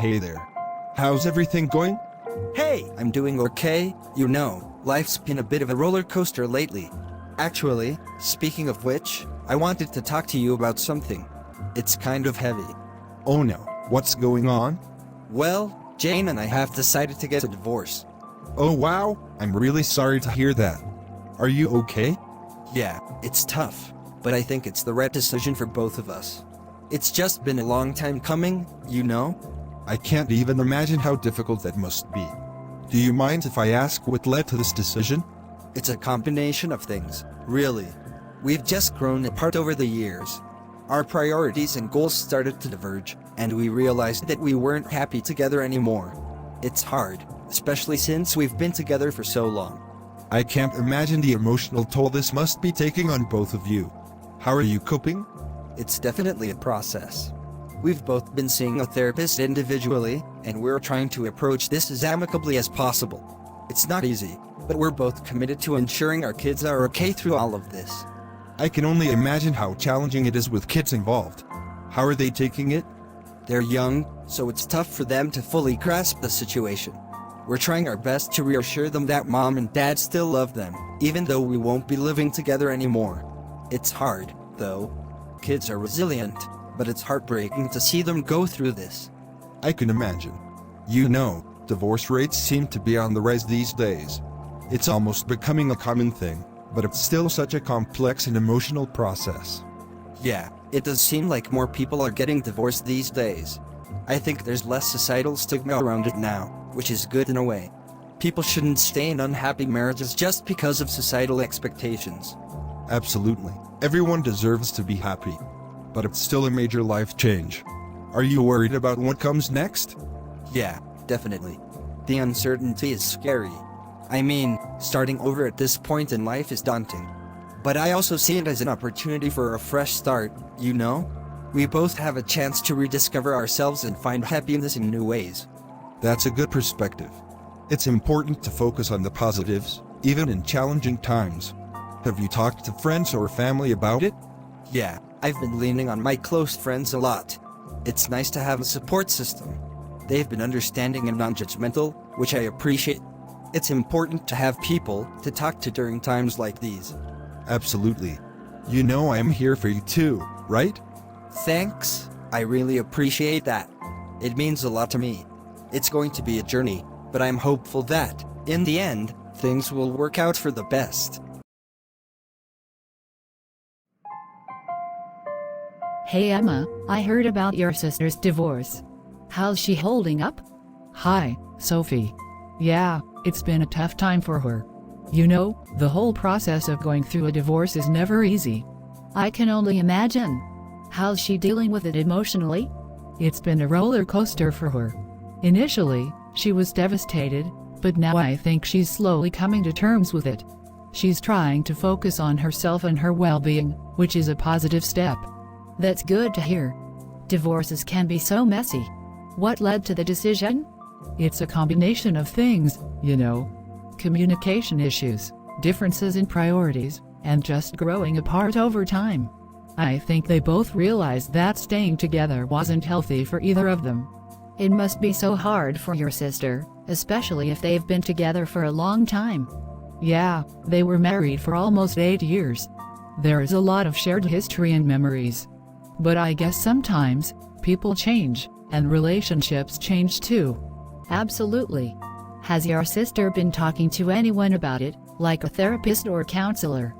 Hey there. How's everything going? Hey, I'm doing okay. You know, life's been a bit of a roller coaster lately. Actually, speaking of which, I wanted to talk to you about something. It's kind of heavy. Oh no, what's going on? Well, Jane and I have decided to get a divorce. Oh wow, I'm really sorry to hear that. Are you okay? Yeah, it's tough, but I think it's the right decision for both of us. It's just been a long time coming, you know? I can't even imagine how difficult that must be. Do you mind if I ask what led to this decision? It's a combination of things, really. We've just grown apart over the years. Our priorities and goals started to diverge, and we realized that we weren't happy together anymore. It's hard, especially since we've been together for so long. I can't imagine the emotional toll this must be taking on both of you. How are you coping? It's definitely a process. We've both been seeing a therapist individually, and we're trying to approach this as amicably as possible. It's not easy, but we're both committed to ensuring our kids are okay through all of this. I can only imagine how challenging it is with kids involved. How are they taking it? They're young, so it's tough for them to fully grasp the situation. We're trying our best to reassure them that mom and dad still love them, even though we won't be living together anymore. It's hard, though. Kids are resilient, but it's heartbreaking to see them go through this. I can imagine. You know, divorce rates seem to be on the rise these days. It's almost becoming a common thing, but it's still such a complex and emotional process. Yeah, it does seem like more people are getting divorced these days. I think there's less societal stigma around it now, which is good in a way. People shouldn't stay in unhappy marriages just because of societal expectations. Absolutely. Everyone deserves to be happy. But it's still a major life change. Are you worried about what comes next? Yeah, definitely. The uncertainty is scary. I mean, starting over at this point in life is daunting. But I also see it as an opportunity for a fresh start, you know? We both have a chance to rediscover ourselves and find happiness in new ways. That's a good perspective. It's important to focus on the positives, even in challenging times. Have you talked to friends or family about it? Yeah, I've been leaning on my close friends a lot. It's nice to have a support system. They've been understanding and non-judgmental, which I appreciate. It's important to have people to talk to during times like these. Absolutely. You know I'm here for you too, right? Thanks, I really appreciate that. It means a lot to me. It's going to be a journey, but I'm hopeful that, in the end, things will work out for the best. Hey Emma, I heard about your sister's divorce. How's she holding up? Hi, Sophie. Yeah, it's been a tough time for her. You know, the whole process of going through a divorce is never easy. I can only imagine. How's she dealing with it emotionally? It's been a roller coaster for her. Initially, she was devastated, but now I think she's slowly coming to terms with it. She's trying to focus on herself and her well-being, which is a positive step. That's good to hear. Divorces can be so messy. What led to the decision? It's a combination of things, you know. Communication issues, differences in priorities, and just growing apart over time. I think they both realized that staying together wasn't healthy for either of them. It must be so hard for your sister, especially if they've been together for a long time. Yeah, they were married for almost 8 years. There is a lot of shared history and memories. But I guess sometimes, people change, and relationships change too. Absolutely. Has your sister been talking to anyone about it, like a therapist or counselor?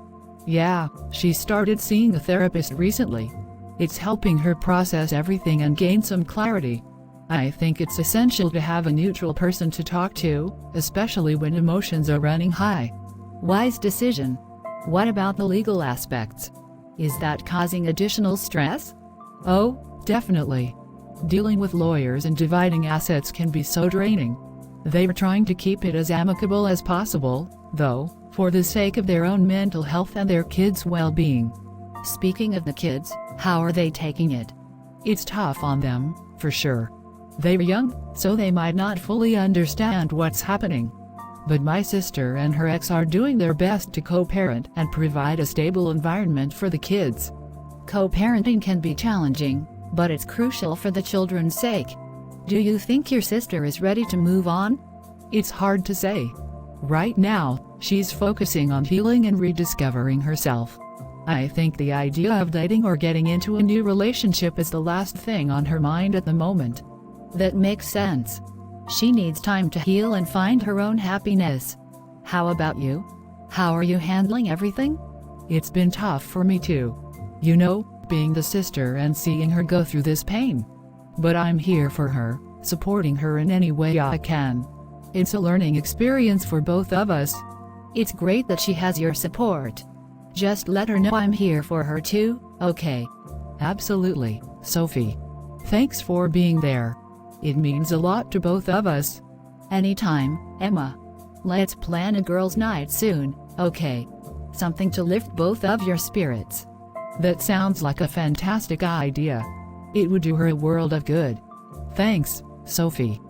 Yeah, she started seeing a therapist recently. It's helping her process everything and gain some clarity. I think it's essential to have a neutral person to talk to, especially when emotions are running high. Wise decision. What about the legal aspects? Is that causing additional stress? Oh, definitely. Dealing with lawyers and dividing assets can be so draining. They are trying to keep it as amicable as possible, though, for the sake of their own mental health and their kids' well-being. Speaking of the kids, how are they taking it? It's tough on them, for sure. They're young, so they might not fully understand what's happening. But my sister and her ex are doing their best to co-parent and provide a stable environment for the kids. Co-parenting can be challenging, but it's crucial for the children's sake. Do you think your sister is ready to move on? It's hard to say. Right now, she's focusing on healing and rediscovering herself. I think the idea of dating or getting into a new relationship is the last thing on her mind at the moment. That makes sense. She needs time to heal and find her own happiness. How about you? How are you handling everything? It's been tough for me too. You know, being the sister and seeing her go through this pain. But I'm here for her, supporting her in any way I can. It's a learning experience for both of us. It's great that she has your support. Just let her know I'm here for her too, okay? Absolutely, Sophie. Thanks for being there. It means a lot to both of us. Anytime, Emma. Let's plan a girls' night soon, okay? Something to lift both of your spirits. That sounds like a fantastic idea. It would do her a world of good. Thanks, Sophie.